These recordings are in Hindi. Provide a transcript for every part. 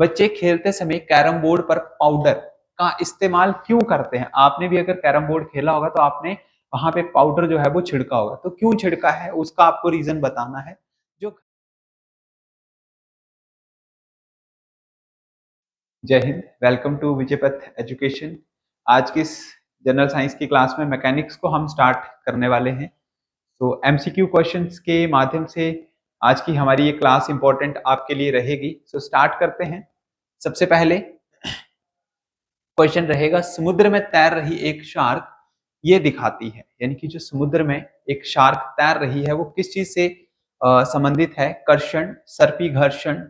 बच्चे खेलते समय कैरम बोर्ड पर पाउडर का इस्तेमाल क्यों करते हैं? आपने भी अगर कैरम बोर्ड खेला होगा तो आपने वहां पे पाउडर जो है वो छिड़का होगा, तो क्यों छिड़का है उसका आपको रीजन बताना है। जो जय हिंद, वेलकम टू विजयपथ एजुकेशन। आज की इस जनरल साइंस की क्लास में मैकेनिक्स को हम स्टार्ट करने वाले हैं। तो एमसीक्यू क्वेश्चंस के माध्यम से आज की हमारी ये क्लास इंपॉर्टेंट आपके लिए रहेगी। सो स्टार्ट करते हैं। सबसे पहले क्वेश्चन रहेगा, समुद्र में तैर रही एक शार्क ये दिखाती है, यानी कि जो समुद्र में एक शार्क तैर रही है वो किस चीज से संबंधित है? कर्षण, सर्पी घर्षण,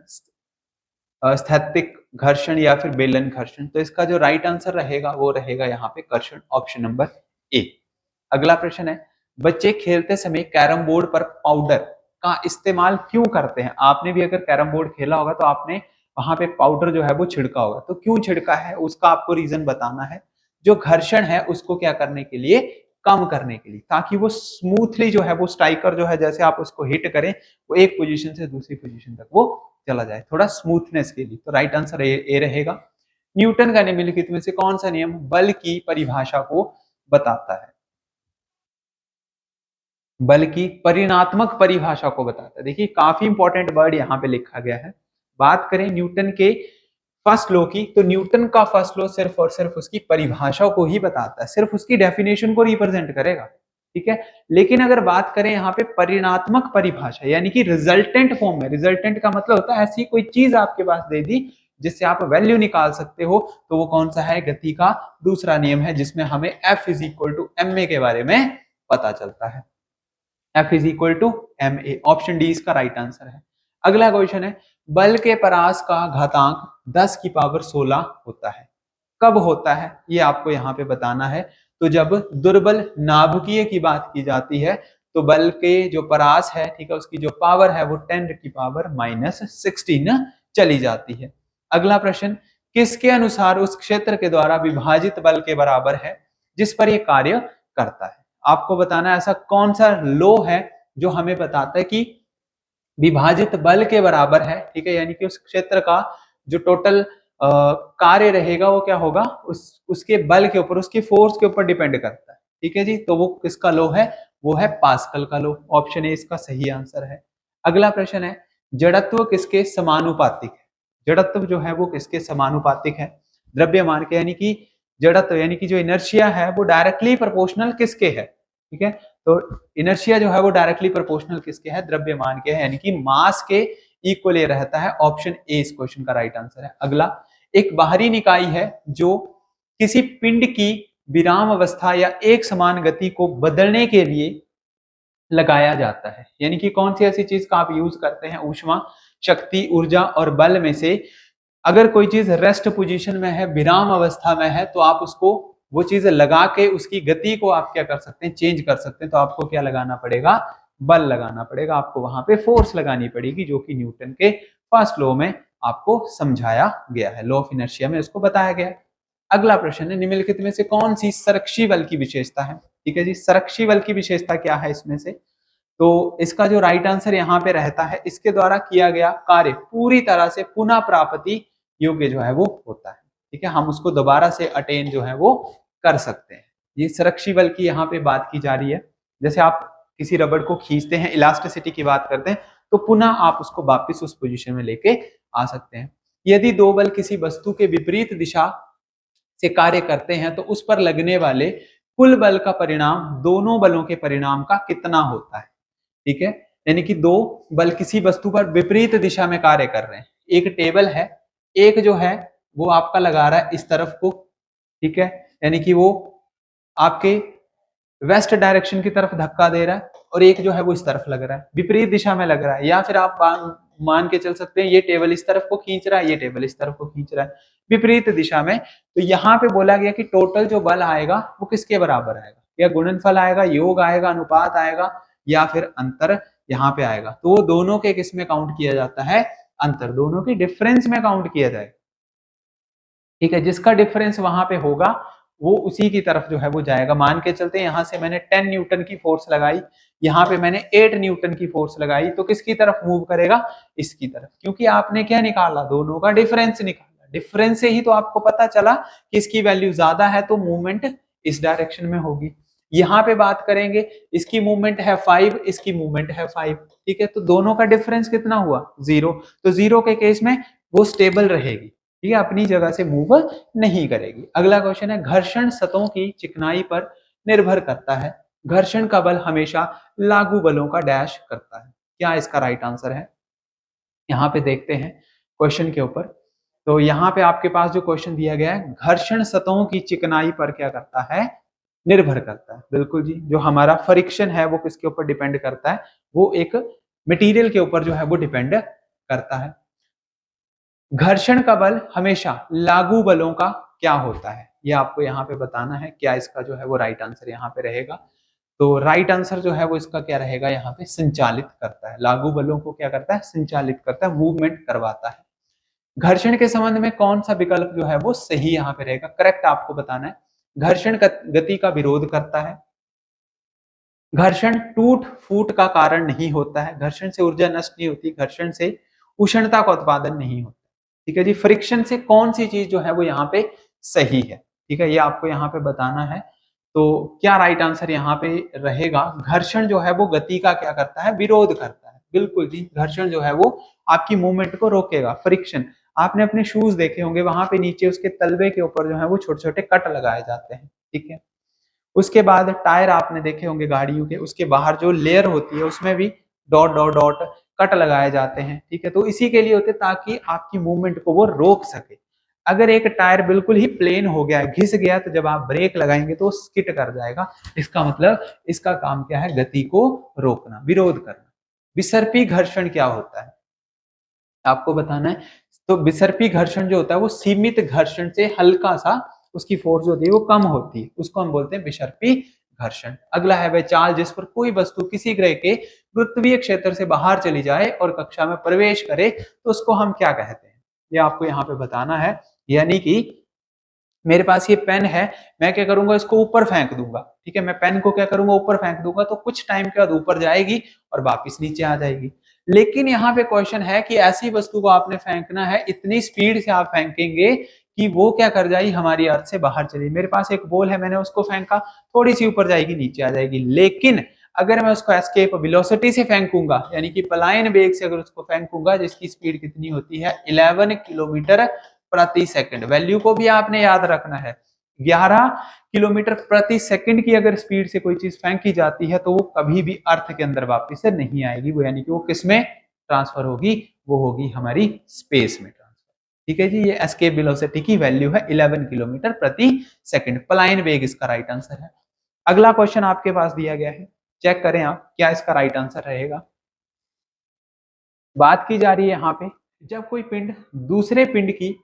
स्थैतिक घर्षण या फिर बेलन घर्षण। तो इसका जो राइट आंसर रहेगा वो रहेगा यहाँ पे कर्षण, ऑप्शन नंबर ए। अगला प्रश्न है, बच्चे खेलते समय कैरम बोर्ड पर पाउडर का इस्तेमाल क्यों करते हैं? आपने भी अगर कैरम बोर्ड खेला होगा तो आपने वहां पे पाउडर जो है वो छिड़का होगा, तो क्यों छिड़का है उसका आपको रीजन बताना है। जो घर्षण है उसको क्या करने के लिए? कम करने के लिए, ताकि वो स्मूथली जो है वो स्ट्राइकर जो है जैसे आप उसको हिट करें वो एक पोजीशन से दूसरी पोजीशन तक वो चला जाए, थोड़ा स्मूथनेस के लिए। तो राइट आंसर ए रहेगा। न्यूटन का निम्नलिखित में से कौन सा नियम बल की परिभाषा को बताता है? बल की परिणात्मक परिभाषा को बताता है। देखिए काफी इंपॉर्टेंट वर्ड यहाँ पे लिखा गया है। बात करें न्यूटन के फर्स्ट लॉ की, तो न्यूटन का फर्स्ट लॉ सिर्फ और सिर्फ उसकी परिभाषा को ही बताता है, सिर्फ उसकी डेफिनेशन को रिप्रेजेंट करेगा, ठीक है। लेकिन अगर बात करें यहाँ पे परिणात्मक परिभाषा, यानी कि रिजल्टेंट फॉर्म में, रिजल्टेंट का मतलब होता है ऐसी कोई चीज आपके पास दे दी जिससे आप वैल्यू निकाल सकते हो, तो वो कौन सा है? गति का दूसरा नियम है, जिसमें हमें F is equal to ma के बारे में पता चलता है। F is equal to ma, option D इसका राइट आंसर है। अगला क्वेश्चन है, बल के परास का घातांक 10 की पावर 16 होता है, कब होता है ये आपको यहाँ पे बताना है। तो जब दुर्बल नाभिकीय की बात की जाती है तो बल के जो परास है, ठीक है, उसकी जो पावर है वो 10 की पावर -16 चली जाती है। अगला प्रश्न, किसके अनुसार उस क्षेत्र के द्वारा विभाजित बल के बराबर है जिस पर यह कार्य करता है? आपको बताना है ऐसा कौन सा लॉ है जो हमें बताता है कि विभाजित बल के बराबर है, ठीक है, यानी कि उस क्षेत्र का जो टोटल कार्य रहेगा वो क्या होगा? उसके बल के ऊपर, उसकी फोर्स के ऊपर डिपेंड करता है, ठीक है जी। तो वो किसका लॉ है? वो है पास्कल का लॉ, ऑप्शन ए इसका सही आंसर है। अगला प्रश्न है, जड़त्व किसके समानुपातिक है? जड़त्व जो है वो किसके समानुपातिक है? द्रव्यमान के, यानी कि जड़त्व यानी कि जो इनर्शिया है वो डायरेक्टली प्रोपोर्शनल किसके है, ठीक है। तो इनर्शिया जो है वो डायरेक्टली प्रोपोर्शनल किसके है? द्रव्यमान के है, यानी कि मास के इक्वल ये रहता है। ऑप्शन ए इस क्वेश्चन का राइट आंसर है। अगला, एक बाहरी निकाय है जो किसी पिंड की विराम अवस्था या एक समान गति को बदलने के लिए लगाया जाता है, यानी कि कौन सी ऐसी चीज का आप यूज करते हैं? ऊष्मा, शक्ति, ऊर्जा और बल में से अगर कोई चीज रेस्ट पोजीशन में है, विराम अवस्था में है, तो आप उसको वो चीज लगा के उसकी गति को आप क्या कर सकते हैं? चेंज कर सकते हैं। तो आपको क्या लगाना पड़ेगा? बल लगाना पड़ेगा, आपको वहां पे फोर्स लगानी पड़ेगी, जो कि न्यूटन के फर्स्ट लॉ में आपको समझाया गया है, लॉ ऑफ इनर्शिया में उसको बताया गया है। अगला प्रश्न है, निम्नलिखित में से कौन सी संरक्षी बल की विशेषता है? ठीक है जी, संरक्षी बल की विशेषता क्या है इसमें से? तो इसका जो राइट आंसर यहाँ पे रहता है, इसके द्वारा किया गया कार्य पूरी तरह से पुनः प्राप्ति योग्य जो है वो होता है, ठीक है, हम उसको दोबारा से अटेन जो है वो कर सकते हैं। ये संरक्षी बल की यहाँ पे बात की जा रही है। जैसे आप किसी रबड़ को खींचते हैं, इलास्टिसिटी की बात करते हैं, तो पुनः आप उसको वापिस उस पोजीशन में लेके आ सकते हैं। यदि दो बल किसी वस्तु के विपरीत दिशा से कार्य करते हैं तो उस पर लगने वाले कुल बल का परिणाम दोनों बलों के परिणाम का कितना होता है, ठीक है। यानी कि दो बल किसी वस्तु पर विपरीत दिशा में कार्य कर रहे हैं, एक टेबल है, एक जो है वो आपका लगा रहा है इस तरफ को, ठीक है, यानी कि वो आपके वेस्ट डायरेक्शन की तरफ धक्का दे रहा है, और एक जो है वो इस तरफ लग रहा है, विपरीत दिशा में लग रहा है। या फिर आप मान के चल सकते हैं ये टेबल इस तरफ को खींच रहा है, ये टेबल इस तरफ को खींच रहा है, विपरीत दिशा में। तो यहाँ पे बोला गया कि टोटल जो बल आएगा वो किसके बराबर आएगा? या गुणनफल आएगा, योग आएगा, अनुपात आएगा, या फिर अंतर यहाँ पे आएगा। तो वो दोनों के किस में काउंट किया जाता है? अंतर, दोनों की डिफरेंस में काउंट किया जाएगा, ठीक है। जिसका डिफरेंस वहां पे होगा वो उसी की तरफ जो है वो जाएगा। मान के चलते हैं यहाँ से मैंने 10 न्यूटन की फोर्स लगाई, यहाँ पे मैंने 8 न्यूटन की फोर्स लगाई, तो किसकी तरफ मूव करेगा, इसकी तरफ, क्योंकि आपने क्या निकाला, दोनों का डिफरेंस निकाला। डिफरेंस से ही तो आपको पता चला कि इसकी वैल्यू ज्यादा है तो मूवमेंट इस डायरेक्शन में होगी। यहाँ पे बात करेंगे, इसकी मूवमेंट है 5, इसकी मूवमेंट है 5, ठीक है, तो दोनों का डिफरेंस कितना हुआ, 0। तो 0 के केस में वो स्टेबल रहेगी, ठीक है, अपनी जगह से मूव नहीं करेगी। अगला क्वेश्चन है, घर्षण सतहों की चिकनाई पर निर्भर करता है, घर्षण का बल हमेशा लागू बलों का डैश करता है। क्या इसका राइट आंसर है, यहाँ पे देखते हैं क्वेश्चन के ऊपर। तो यहाँ पे आपके पास जो क्वेश्चन दिया गया है, घर्षण सतहों की चिकनाई पर क्या करता है, निर्भर करता है। बिल्कुल जी, जो हमारा फ्रिक्शन है वो किसके ऊपर डिपेंड करता है, वो एक मटेरियल के ऊपर जो है वो डिपेंड करता है। घर्षण का बल हमेशा लागू बलों का क्या होता है, ये आपको यहाँ पे बताना है। क्या इसका जो है वो राइट आंसर यहाँ पे रहेगा, तो राइट आंसर जो है वो इसका क्या रहेगा, यहाँ पे संचालित करता है। लागू बलों को क्या करता है, संचालित करता है, मूवमेंट करवाता है। घर्षण के संबंध में कौन सा विकल्प जो है वो सही यहाँ पे रहेगा, करेक्ट आपको बताना है। घर्षण गति का विरोध करता है, घर्षण टूट फूट का कारण नहीं होता है, घर्षण से ऊर्जा नष्ट नहीं होती, घर्षण से उष्णता का उत्पादन नहीं होता, ठीक है जी। फ्रिक्शन से कौन सी चीज जो है वो यहाँ पे सही है, ठीक है, ये आपको यहाँ पे बताना है। तो क्या राइट आंसर यहाँ पे रहेगा, घर्षण जो है वो गति का क्या करता है, विरोध करता है। बिल्कुल जी, घर्षण जो है वो आपकी मूवमेंट को रोकेगा। फ्रिक्शन, आपने अपने शूज देखे होंगे, वहां पे नीचे उसके तलवे के ऊपर जो है वो छोटे छोटे कट लगाए जाते हैं, ठीक है। उसके बाद टायर आपने देखे होंगे गाड़ियों के, उसके बाहर जो लेयर होती है उसमें भी डॉट डॉट डॉट कट लगाए जाते हैं, ठीक है, तो इसी के लिए होते ताकि आपकी मूवमेंट को वो रोक सके। अगर एक टायर बिल्कुल ही प्लेन हो गया, घिस गया, तो जब आप ब्रेक लगाएंगे तो स्किट कर जाएगा। इसका मतलब इसका काम क्या है, गति को रोकना, विरोध करना। विसर्पी घर्षण क्या होता है, आपको बताना है। तो विसर्पी घर्षण जो होता है वो सीमित घर्षण से हल्का सा उसकी फोर्स होती है वो कम होती है, उसको हम बोलते हैं विसर्पी घर्षण। अगला है वह चाल जिस पर कोई वस्तु किसी ग्रह के गुरुत्वीय क्षेत्र से बाहर चली जाए और कक्षा में प्रवेश करे तो उसको हम क्या कहते हैं, ये आपको यहाँ पे बताना है। यानी कि मेरे पास ये पेन है, मैं क्या करूंगा, इसको ऊपर फेंक दूंगा, ठीक है, मैं पेन को क्या करूंगा, ऊपर फेंक दूंगा, तो कुछ टाइम के बाद ऊपर जाएगी और वापस नीचे आ जाएगी। लेकिन यहाँ पे क्वेश्चन है कि ऐसी वस्तु को आपने फेंकना है, इतनी स्पीड से आप फेंकेंगे कि वो क्या कर जाएगी, हमारी अर्थ से बाहर चली। मेरे पास एक बॉल है, मैंने उसको फेंका, थोड़ी सी ऊपर जाएगी, नीचे आ जाएगी। लेकिन अगर मैं उसको एस्केप वेलोसिटी से फेंकूंगा, यानी कि पलायन वेग से अगर उसको फेंकूंगा, जिसकी स्पीड कितनी होती है, 11 किलोमीटर प्रति सेकंड। वैल्यू को भी आपने याद रखना है, 11 किलोमीटर प्रति सेकंड की अगर स्पीड से कोई चीज फेंकी जाती है तो वो कभी भी अर्थ के अंदर वापस से नहीं आएगी, वो यानी कि वो किसमें ट्रांसफर होगी, वो होगी हमारी स्पेस में ट्रांसफर, ठीक है जी। ये एस्केप वेलोसिटी की वैल्यू है 11 किलोमीटर प्रति सेकंड, पलायन वेग इसका राइट आंसर है। अगला क्वेश्चन आपके पास दिया गया है, चेक करें आप क्या इसका राइट आंसर रहेगा। बात की जा रही है यहाँ पे, जब कोई पिंड दूसरे पिंड की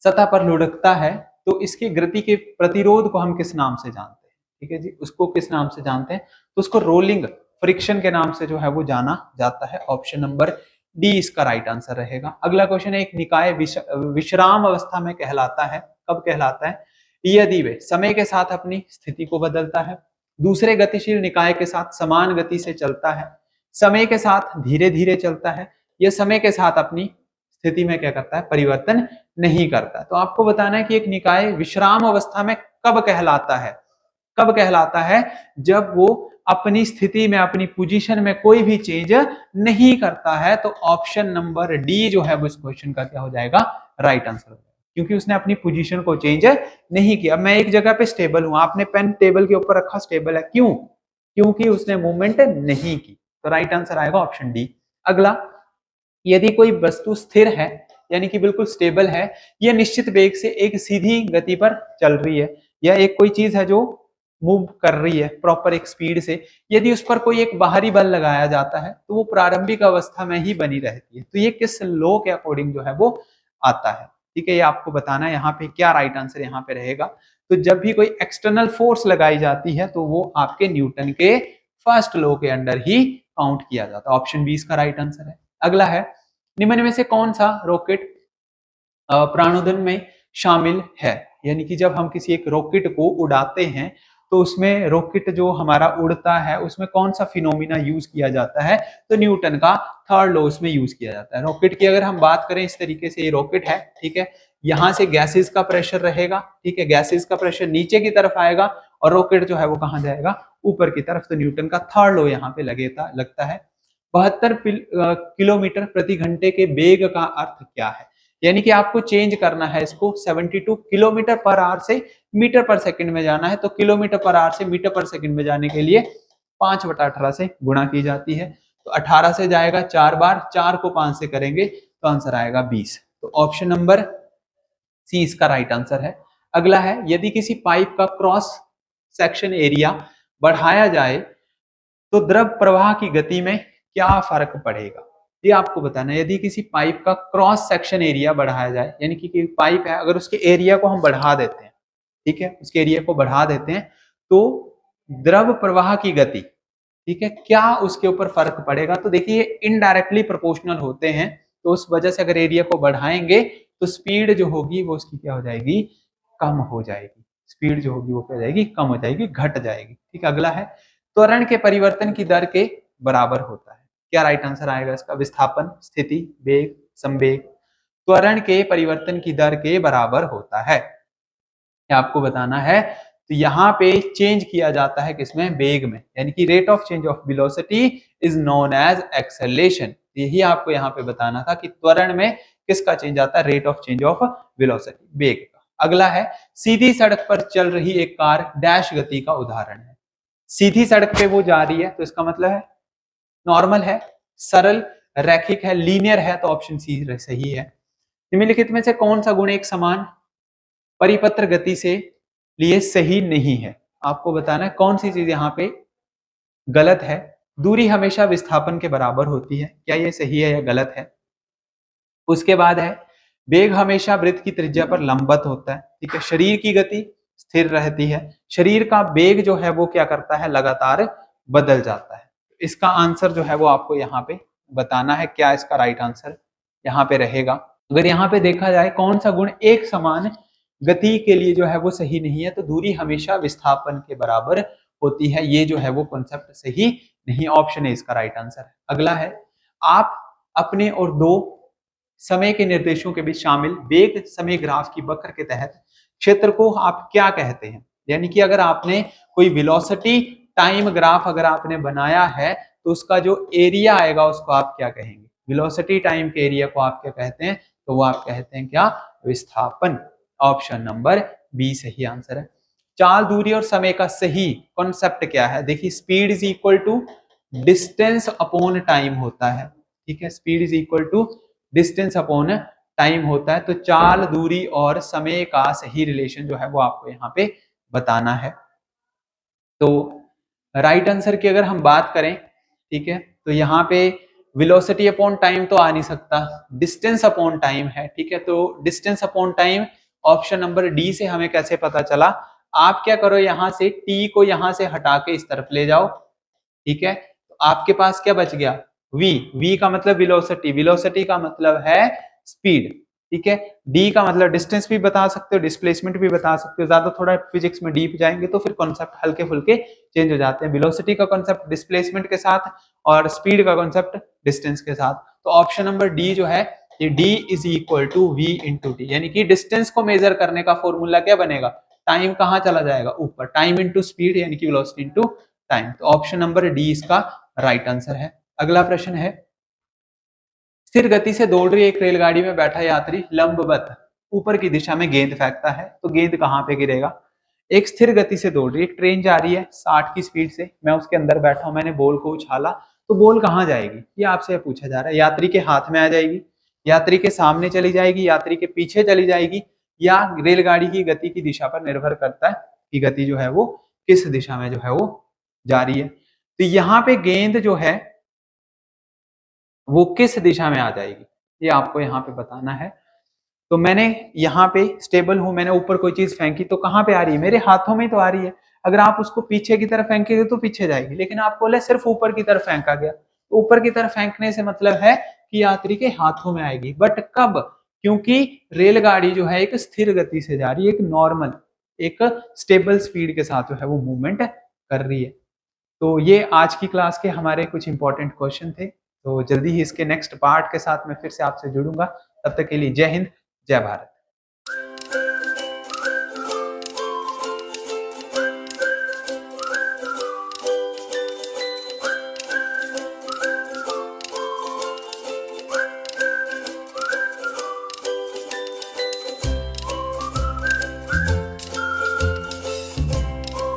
सतह पर लुढ़कता है तो इसकी गति के प्रतिरोध को हम किस नाम से जानते हैं, ठीक है जी, उसको किस नाम से जानते हैं, तो उसको रोलिंग फ्रिक्शन के नाम से जो है वो जाना जाता है। ऑप्शन नंबर डी इसका राइट आंसर रहेगा। अगला क्वेश्चन है, एक निकाय विश्राम अवस्था में कहलाता है, कब कहलाता है, यदि वे समय के साथ अपनी स्थिति को बदलता है, दूसरे गतिशील निकाय के साथ समान गति से चलता है, समय के साथ धीरे धीरे चलता है, यह समय के साथ अपनी स्थिति में क्या करता है, परिवर्तन नहीं करता। तो आपको बताना है कि एक निकाय विश्राम अवस्था में कब कहलाता है, कब कहलाता है, जब वो अपनी स्थिति में, अपनी पोजीशन में कोई भी चेंज नहीं करता है। तो ऑप्शन नंबर डी जो है वो इस क्वेश्चन का क्या हो जाएगा, राइट आंसर हो जाएगा, क्योंकि उसने अपनी पोजीशन को चेंज नहीं किया। मैं एक जगह पे स्टेबल हूं, आपने पेन टेबल के ऊपर रखा, स्टेबल है, क्यों, क्योंकि उसने मूवमेंट नहीं की। तो राइट आंसर आएगा ऑप्शन डी। अगला, यदि कोई वस्तु स्थिर है यानी कि बिल्कुल स्टेबल है, यह निश्चित वेग से एक सीधी गति पर चल रही है, या एक कोई चीज है जो मूव कर रही है प्रॉपर एक स्पीड से, यदि उस पर कोई एक बाहरी बल लगाया जाता है तो वो प्रारंभिक अवस्था में ही बनी रहती है। तो ये किस लॉ के अकॉर्डिंग जो है वो आता है, ठीक है, ये आपको बताना है। यहाँ पे क्या राइट आंसर यहाँ पे रहेगा, तो जब भी कोई एक्सटर्नल फोर्स लगाई जाती है तो वो आपके न्यूटन के फर्स्ट लॉ के अंडर ही काउंट किया जाता है। ऑप्शन बी इसका राइट आंसर है। अगला है, निम्न में से कौन सा रॉकेट प्राणोदन में शामिल है, यानी कि जब हम किसी एक रॉकेट को उड़ाते हैं तो उसमें रॉकेट जो हमारा उड़ता है उसमें कौन सा फिनोमिना यूज किया जाता है, तो न्यूटन का थर्ड लॉ उसमें यूज किया जाता है। रॉकेट की अगर हम बात करें, इस तरीके से ये रॉकेट है, ठीक है, यहाँ से गैसेस का प्रेशर रहेगा, ठीक है, गैसेस का प्रेशर नीचे की तरफ आएगा और रॉकेट जो है वो कहाँ जाएगा, ऊपर की तरफ। तो न्यूटन का थर्ड लॉ यहाँ पे लगता है। 72 किलोमीटर प्रति घंटे के वेग का अर्थ क्या है, यानी कि आपको चेंज करना है इसको 72 किलोमीटर पर आवर से मीटर पर सेकंड में जाना है। तो किलोमीटर पर आवर से मीटर पर सेकंड में जाने के लिए 5/18 से गुणा की जाती है। तो 18 से जाएगा 4 बार, 4 को 5 से करेंगे तो आंसर आएगा 20। तो ऑप्शन नंबर सी इसका राइट आंसर है। अगला है, यदि किसी पाइप का क्रॉस सेक्शन एरिया बढ़ाया जाए तो द्रव प्रवाह की गति में क्या फर्क पड़ेगा, ये आपको बताना है। यदि किसी पाइप का क्रॉस सेक्शन एरिया बढ़ाया जाए, यानी कि पाइप है, अगर उसके एरिया को हम बढ़ा देते हैं, ठीक है, उसके एरिया को बढ़ा देते हैं तो द्रव प्रवाह की गति, ठीक है, क्या उसके ऊपर फर्क पड़ेगा। तो देखिए इनडायरेक्टली प्रोपोर्शनल होते हैं, तो उस वजह से अगर एरिया को बढ़ाएंगे तो स्पीड जो होगी वो उसकी क्या हो जाएगी, कम हो जाएगी। स्पीड जो होगी वो क्या हो जाएगी, कम हो जाएगी, घट जाएगी। ठीक है, अगला है, त्वरण के परिवर्तन की दर के बराबर होता है। क्या राइट आंसर आएगा इसका, विस्थापन, स्थिति, वेग, संवेग त्वरण के परिवर्तन की दर के बराबर होता है, आपको बताना है। तो यहाँ पे चेंज किया जाता है किसमें, वेग में, यानी कि rate of change of velocity is known as acceleration. यही आपको यहाँ पे बताना था कि त्वरण में किसका चेंज आता है, rate of change of velocity, वेग का। अगला है, सीधी सड़क पर चल रही एक कार डैश गति का उदाहरण है। सीधी सड़क पे वो जा रही है तो इसका मतलब है नॉर्मल है, सरल, रैखिक है, लीनियर है, तो ऑप्शन सी सही है। निम्नलिखित में से कौन सा गुण एक समान परिपत्र गति से लिए सही नहीं है, आपको बताना है कौन सी चीज यहाँ पे गलत है। दूरी हमेशा विस्थापन के बराबर होती है, क्या ये सही है या गलत है। उसके बाद है, वेग हमेशा वृत्त की त्रिज्या पर लंबवत होता है, ठीक है। शरीर की गति स्थिर रहती है, शरीर का वेग जो है वो क्या करता है, लगातार बदल जाता है। इसका आंसर जो है वो आपको यहाँ पे बताना है, क्या इसका राइट आंसर यहाँ पे रहेगा। अगर यहाँ पे देखा जाए कौन सा गुण एक समान गति के लिए जो है वो सही नहीं है, तो दूरी हमेशा विस्थापन के बराबर होती है, ये जो है वो कॉन्सेप्ट सही नहीं, ऑप्शन ए इसका राइट आंसर है। अगला है, आप अपने और दो समय के निर्देशों के बीच शामिल वेग समय ग्राफ की वक्र के तहत क्षेत्र को आप क्या कहते हैं, यानी कि अगर आपने कोई वेलोसिटी टाइम ग्राफ अगर आपने बनाया है तो उसका जो एरिया आएगा उसको आप क्या कहेंगे, वेलोसिटी टाइम के एरिया को आप क्या कहते हैं, तो वो आप कहते हैं क्या, विस्थापन। ऑप्शन नंबर बी सही आंसर है। चाल, दूरी और समय का सही कॉन्सेप्ट क्या है, देखिए speed is equal to distance upon time होता है, ठीक है, speed is equal to distance upon time होता है। तो चाल, दूरी और समय का सही रिलेशन जो है वो आपको यहाँ पे बताना है। तो राइट आंसर की अगर हम बात करें, ठीक है, तो यहाँ पे वेलोसिटी अपॉन टाइम तो आ नहीं सकता, डिस्टेंस अपॉन टाइम है, ठीक है। तो distance upon time option number D से हमें कैसे पता चला, आप क्या करो, यहां से टी को यहां से हटा के इस तरफ ले जाओ, ठीक है, तो आपके पास क्या बच गया, वी, वी का मतलब वेलोसिटी, वेलोसिटी का मतलब है स्पीड, ठीक है। डी का मतलब डिस्टेंस भी बता सकते हो, डिस्प्लेसमेंट भी बता सकते हो, ज्यादा थोड़ा फिजिक्स में डीप जाएंगे तो फिर कॉन्सेप्ट हल्के फुल्के चेंज हो जाते हैं। वेलोसिटी का कॉन्सेप्ट डिस्प्लेसमेंट के साथ और स्पीड का कॉन्सेप्ट डिस्टेंस के साथ। तो ऑप्शन नंबर डी जो है ये D is equal to V into T, यानी कि डिस्टेंस को मेजर करने का फॉर्मूला क्या बनेगा, टाइम कहाँ चला जाएगा ऊपर, टाइम इंटू स्पीड यानी कि वेलोसिटी इंटू टाइम। तो ऑप्शन नंबर डी इसका राइट आंसर है। अगला प्रश्न है, स्थिर गति से दौड़ रही एक रेलगाड़ी में बैठा यात्री लंबवत ऊपर की दिशा में गेंद फेंकता है, तो गेंद कहाँ पे गिरेगा। एक स्थिर गति से दौड़ रही एक ट्रेन जा रही है 60 की स्पीड से, मैं उसके अंदर बैठा हूं, मैंने बॉल को उछाला, तो बॉल कहाँ जाएगी, ये आपसे पूछा जा रहा है। यात्री के हाथ में आ जाएगी, यात्री के सामने चली जाएगी, यात्री के पीछे चली जाएगी, या रेलगाड़ी की गति की दिशा पर निर्भर करता है कि गति जो है वो किस दिशा में जो है वो जा रही है। तो यहाँ पे गेंद जो है वो किस दिशा में आ जाएगी, ये आपको यहाँ पे बताना है। तो मैंने यहाँ पे स्टेबल हूं, मैंने ऊपर कोई चीज फेंकी तो कहाँ पे आ रही है, मेरे हाथों में तो आ रही है। अगर आप उसको पीछे की तरफ फेंकेंगे तो पीछे जाएगी, लेकिन आप बोले सिर्फ ऊपर की तरफ फेंका गया, तो ऊपर की तरफ फेंकने से मतलब है कि यात्री के हाथों में आएगी, बट कब, क्योंकि रेलगाड़ी जो है एक स्थिर गति से जा रही है, एक नॉर्मल, एक स्टेबल स्पीड के साथ जो है वो मूवमेंट कर रही है। तो ये आज की क्लास के हमारे कुछ इंपॉर्टेंट क्वेश्चन थे। तो जल्दी ही इसके नेक्स्ट पार्ट के साथ मैं फिर से आपसे जुड़ूंगा। तब तक के लिए जय हिंद, जय भारत।